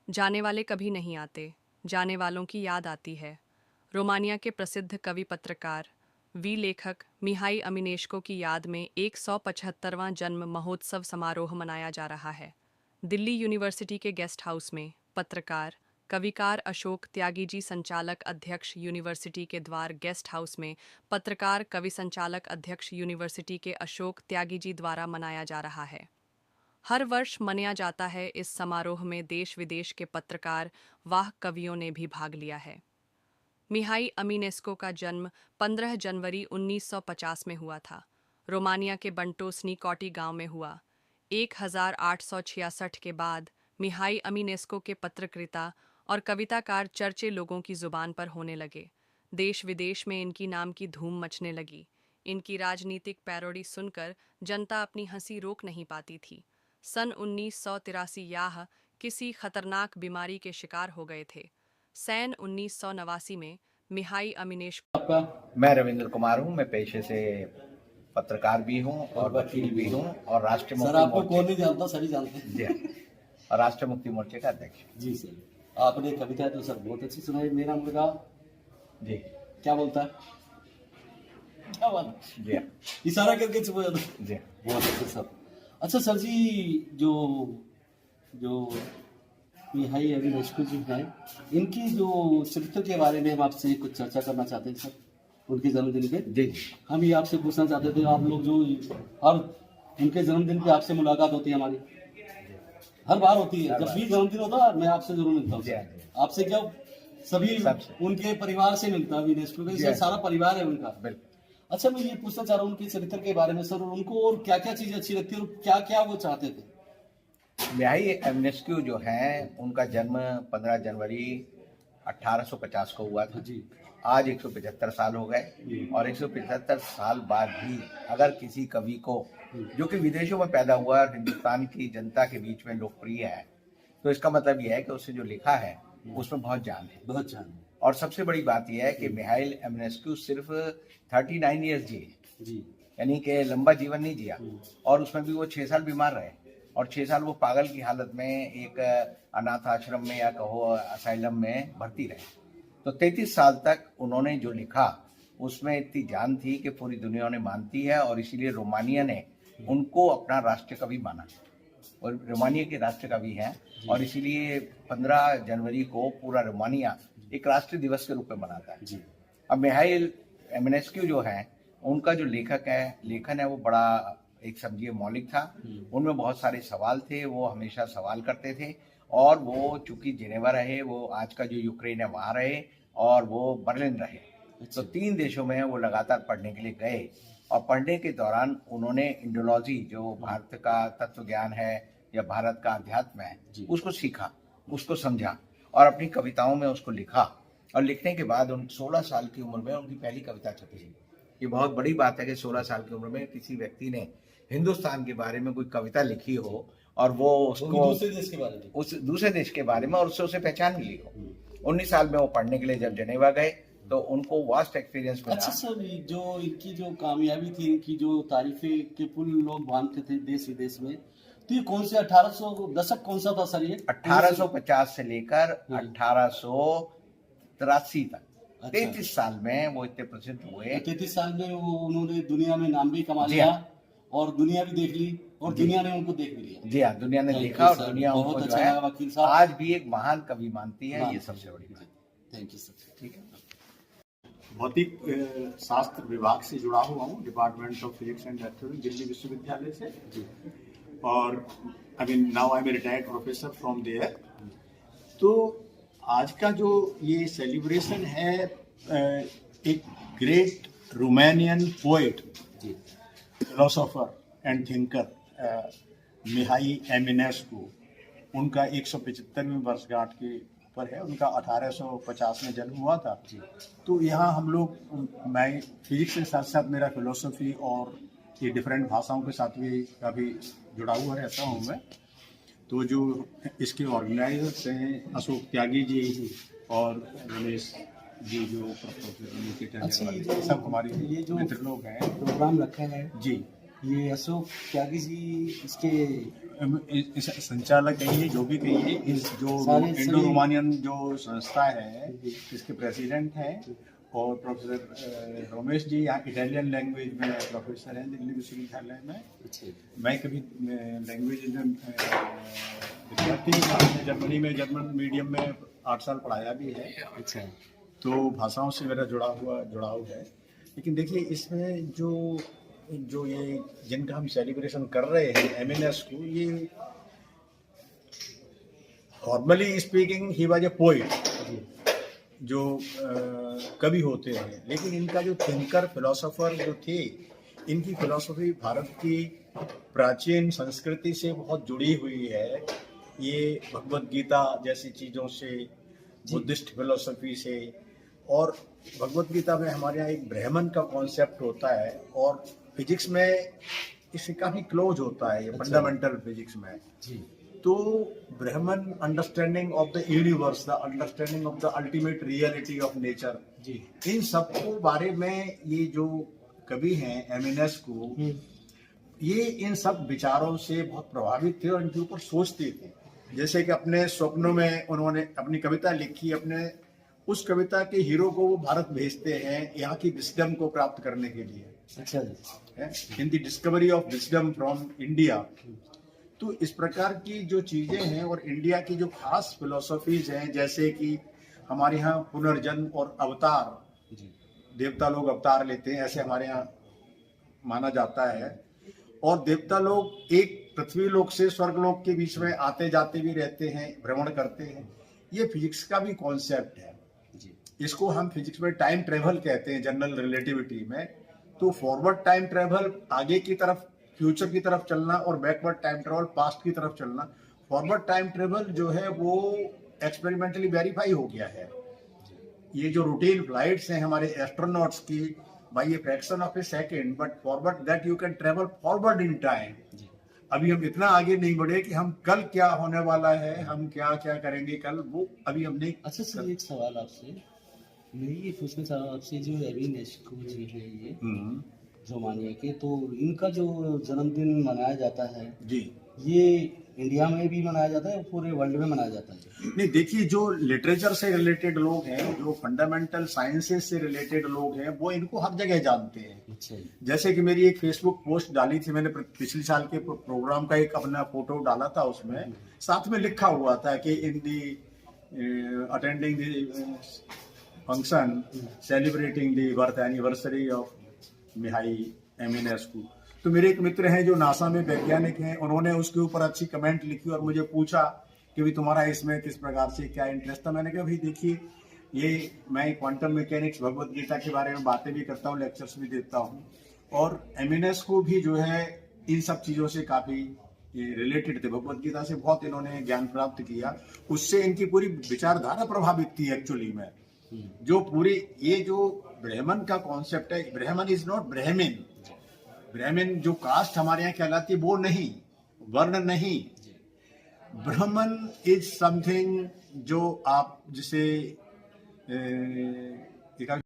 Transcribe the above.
जाने वाले कभी नहीं आते, जाने वालों की याद आती है। रोमानिया के प्रसिद्ध कवि पत्रकार वी लेखक मिहाई अमिनेश्को की याद में 175वां जन्म महोत्सव समारोह मनाया जा रहा है। दिल्ली यूनिवर्सिटी के गेस्ट हाउस में पत्रकार कविकार अशोक त्यागी जी संचालक अध्यक्ष यूनिवर्सिटी के द्वार गेस्ट हाउस में पत्रकार कवि संचालक अध्यक्ष यूनिवर्सिटी के अशोक त्यागी जी द्वारा मनाया जा रहा है। हर वर्ष मनाया जाता है। इस समारोह में देश विदेश के पत्रकार वाह कवियों ने भी भाग लिया है। मिहाई अमिनेस्को का जन्म 15 जनवरी 1950 में हुआ था। रोमानिया के बंटोसनी कॉटी गांव में हुआ। 1866 के बाद मिहाई अमिनेस्को के पत्रकारिता और कविताकार चर्चे लोगों की जुबान पर होने लगे। देश विदेश में इनकी नाम की धूम मचने लगी। इनकी राजनीतिक पैरोडी सुनकर जनता अपनी हंसी रोक नहीं पाती थी। सन 1983 याह किसी खतरनाक बीमारी के शिकार हो गए थे। सन 1989 में मिहाई अमिनेश आपका मैं रविंद्र कुमार हूं। मैं पेशे से पत्रकार भी हूं और वकील भी हूं और राष्ट्रीय सर मुक्ति आपको कौन मोर्चे नहीं जानता, सभी जानते हैं। जी हाँ, और राष्ट्रीय मुक्ति मोर्चे का अध्यक्ष। जी सर, आपने कविता तो सर बहुत अच्छी सुनाई। मेरा मुर्गा जी क्या बोलता है, क्या बात, जी हाँ, इशारा करके चुप हो जाता है। जी बहुत अच्छे सर। अच्छा सर जी, जो जो मिहाई अमिनेस्को जी हैं, इनकी जो चरित्र के बारे में हम आपसे कुछ चर्चा करना चाहते हैं सर, उनके जन्मदिन पे। जी हम ये आपसे पूछना चाहते थे, आप लोग जो हर उनके जन्मदिन पे आपसे मुलाकात होती है हमारी, हर बार होती है, जब भी जन्मदिन होता है मैं आपसे जरूर मिलता हूँ जी, सर। जी। आपसे क्या, सभी सबसे। उनके परिवार से मिलता है, यूनेस्को जी, का सारा परिवार है उनका। बिल्कुल। अच्छा, मैं ये पूछना चाह रहा हूँ उनके चरित्र के बारे में सर, और उनको और क्या क्या चीजें अच्छी लगती है और क्या क्या वो चाहते थे। मिहाई अमिनेस्क्यू जो हैं उनका जन्म 15 जनवरी 1850 को हुआ था। जी। आज 175 साल हो गए और 175 साल बाद भी अगर किसी कवि को जो कि विदेशों में पैदा हुआ और हिंदुस्तान की जनता के बीच में लोकप्रिय है, तो इसका मतलब यह है कि उसने जो लिखा है उसमें बहुत जान है। बहुत जान। और सबसे बड़ी बात यह है कि मिहाइल अमिनेस्क्यू सिर्फ 39 ईयर्स जिए, जी। यानी कि लंबा जीवन नहीं जिया, और उसमें भी वो 6 साल बीमार रहे और 6 साल वो पागल की हालत में एक अनाथ आश्रम में या कहो असाइलम में भर्ती रहे। तो 33 साल तक उन्होंने जो लिखा उसमें इतनी जान थी कि पूरी दुनिया ने मानती है, और इसीलिए रोमानिया ने उनको अपना राष्ट्र कवि माना और रोमानिया के राष्ट्र कवि हैं, और इसीलिए 15 जनवरी को पूरा रोमानिया एक राष्ट्रीय दिवस के रूप में मनाता है। जी। अब मिहाइल एमिनेस्क्यू जो है, उनका जो लेखन है वो बड़ा एक समझिए मौलिक था। उनमें बहुत सारे सवाल थे, वो हमेशा सवाल करते थे, और वो चूंकि जिनेवा रहे, वो आज का जो यूक्रेन है वहाँ रहे, और वो बर्लिन रहे, तो 3 देशों में वो लगातार पढ़ने के लिए गए। और पढ़ने के दौरान उन्होंने इंडोलॉजी, जो भारत का तत्व ज्ञान है या भारत का अध्यात्म है, उसको सीखा, उसको समझा और अपनी कविताओं में उसको लिखा। और लिखने के बाद उन 16 साल की उम्र में उनकी पहली कविता छपी। ये बहुत बड़ी बात है कि 16 साल की उम्र में किसी व्यक्ति ने हिंदुस्तान के बारे में कोई कविता लिखी हो और वो उसको दूसरे देश के बारे में, उस दूसरे देश के बारे में, और उससे उसे पहचान मिली हो। 19 साल में वो पढ़ने के लिए जब जनेवा गए तो उनको वास्ट एक्सपीरियंस मिला। अच्छा सर, जो इनकी जो कामयाबी थी, इनकी जो तारीफें के पुल लोग बांधते थे देश विदेश में, तो ये कौन से 1800 दशक कौन सा था सर ये? 1850 से लेकर 1883 तक 33 साल में वो इतने प्रसिद्ध हुए। 33 साल में वो उन्होंने दुनिया में नाम भी कमा जी लिया हाँ। और दुनिया भी देख ली और दुनिया ने उनको देख भी लिया। जी हाँ, दुनिया ने Thank देखा you, और sir. दुनिया बहुत उनको जो अच्छा है लगा वकील साहब। आज भी एक महान कवि मानती है। ये सबसे बड़ी बात। Thank you sir. ठीक है। भौतिक शास्त्र विभाग से जुड़ा हुआ हूँ, department of physics and electronics, Delhi विश्वविद्यालय से। और I mean now I am retired professor from there. तो आज का जो ये सेलिब्रेशन है, एक great Romanian poet, philosopher and thinker Mihai Eminescu, उनका 175वीं वर्षगांठ के ऊपर है। उनका 1850 में जन्म हुआ था। तो यहाँ हम लोग, मैं फिजिक्स के साथ साथ मेरा फिलोसफी और ये डिफरेंट भाषाओं के साथ भी काफ़ी जुड़ा हुआ रहता हूँ मैं। तो जो इसके ऑर्गेनाइजर्स हैं अशोक त्यागी जी और रमेश जी, जो प्रोफेसर, सब हमारे ये जो मित्र लोग हैं। प्रोग्राम रखा है जी, ये अशोक त्यागी जी इसके इस संचालक कहिए जो भी कहिए, इस जो सारे इंडो रोमानियन जो संस्था है इसके प्रेसिडेंट हैं और प्रोफेसर रमेश जी यहाँ इटालियन लैंग्वेज में प्रोफेसर हैं दिल्ली विश्वविद्यालय में। अच्छा मैं कभी लैंग्वेज विद्यार्थी था, मैं जर्मनी में जर्मन मीडियम में 8 साल पढ़ाया भी है, अच्छा तो भाषाओं से मेरा जुड़ाव है। लेकिन देखिए इसमें जो ये जिनका हम सेलिब्रेशन कर रहे हैं एमएनएस को, ये formally speaking he was a poet जो कवि होते हैं, लेकिन इनका जो थिंकर फिलोसोफर जो थे, इनकी फिलोसफी भारत की प्राचीन संस्कृति से बहुत जुड़ी हुई है। ये भगवत गीता जैसी चीज़ों से, बुद्धिस्ट फिलोसफी से, और भगवत गीता में हमारे यहाँ एक ब्राह्मण का कॉन्सेप्ट होता है और फिजिक्स में इससे काफ़ी क्लोज होता है, ये फंडामेंटल फिजिक्स में। जी तो Brahman understanding of the universe, the understanding of the ultimate reality of nature, जी इन सब को बारे में ये जो कवि हैं एमएनएस को, ये इन सब विचारों से बहुत प्रभावित थे और इनके ऊपर सोचते थे। जैसे कि अपने स्वप्नों में उन्होंने अपनी कविता लिखी, अपने उस कविता के हीरो को वो भारत भेजते हैं यहाँ की विस्डम को प्राप्त करने के लिए, अच्छा जी in the discovery of wisdom from India. तो इस प्रकार की जो चीजें हैं और इंडिया की जो खास फिलोसफीज हैं, जैसे कि हमारे यहाँ पुनर्जन्म और अवतार, जी देवता लोग अवतार लेते हैं ऐसे हमारे यहाँ माना जाता है, और देवता लोग एक पृथ्वी लोक से स्वर्ग लोक के बीच में आते जाते भी रहते हैं, भ्रमण करते हैं। ये फिजिक्स का भी कॉन्सेप्ट है, जी इसको हम फिजिक्स में टाइम ट्रेवल कहते हैं, जनरल रिलेटिविटी में। तो फॉरवर्ड टाइम ट्रेवल आगे की तरफ, फ्यूचर की तरफ चलना, और बैकवर्ड टाइम ट्रेवल पास्ट की तरफ चलना। फॉरवर्ड टाइम ट्रेवल जो है वो एक्सपेरिमेंटली वेरीफाई हो गया है। ये जो रूटीन फ्लाइट्स हैं हमारे एस्ट्रोनॉट्स की, by a fraction of a second, but forward that you can travel forward in time. अभी हम इतना आगे नहीं बढ़े कि हम कल क्या होने वाला है, हम क्या क्या करेंगे कल, वो अभी हम नहीं। अच्छा सर, एक सवाल आपसे, मैं ये पूछना चाह रहा हूँ आपसे, जो एमिनेस्को जी है ये रोमानिया के, तो इनका जो जन्मदिन मनाया जाता है जी, ये इंडिया में भी मनाया जाता है, पूरे वर्ल्ड में मनाया जाता है? नहीं देखिए, जो लिटरेचर से रिलेटेड लोग हैं, जो फंडामेंटल साइंसेस से रिलेटेड लोग हैं, वो इनको हर जगह जानते हैं। अच्छा जी जैसे कि मेरी एक फेसबुक पोस्ट डाली थी मैंने, पिछले साल के प्रोग्राम का एक अपना फोटो डाला था, उसमें साथ में लिखा हुआ था कि in the attending the function celebrating the birth anniversary of Mihai Eminescu. तो मेरे एक मित्र हैं जो नासा में वैज्ञानिक हैं, उन्होंने उसके ऊपर अच्छी कमेंट लिखी और मुझे पूछा कि भाई तुम्हारा इसमें किस प्रकार से क्या इंटरेस्ट था। मैंने कहा भाई देखिए, ये मैं क्वांटम मैकेनिक्स, भगवत गीता के बारे में बातें भी करता हूँ, लेक्चर्स भी देता हूँ, और एमिनेस्कू भी जो है इन सब चीज़ों से काफ़ी रिलेटेड थे, भगवत गीता से बहुत इन्होंने ज्ञान प्राप्त किया, उससे इनकी पूरी विचारधारा प्रभावित थी एक्चुअली में। जो पूरी ये जो ब्राह्मण का कॉन्सेप्ट है, ब्राह्मण इज नॉट ब्राह्मण, ब्राह्मण जो कास्ट हमारे यहाँ कहलाती है वो नहीं, वर्ण नहीं, ब्राह्मण इज समथिंग जो आप जिसे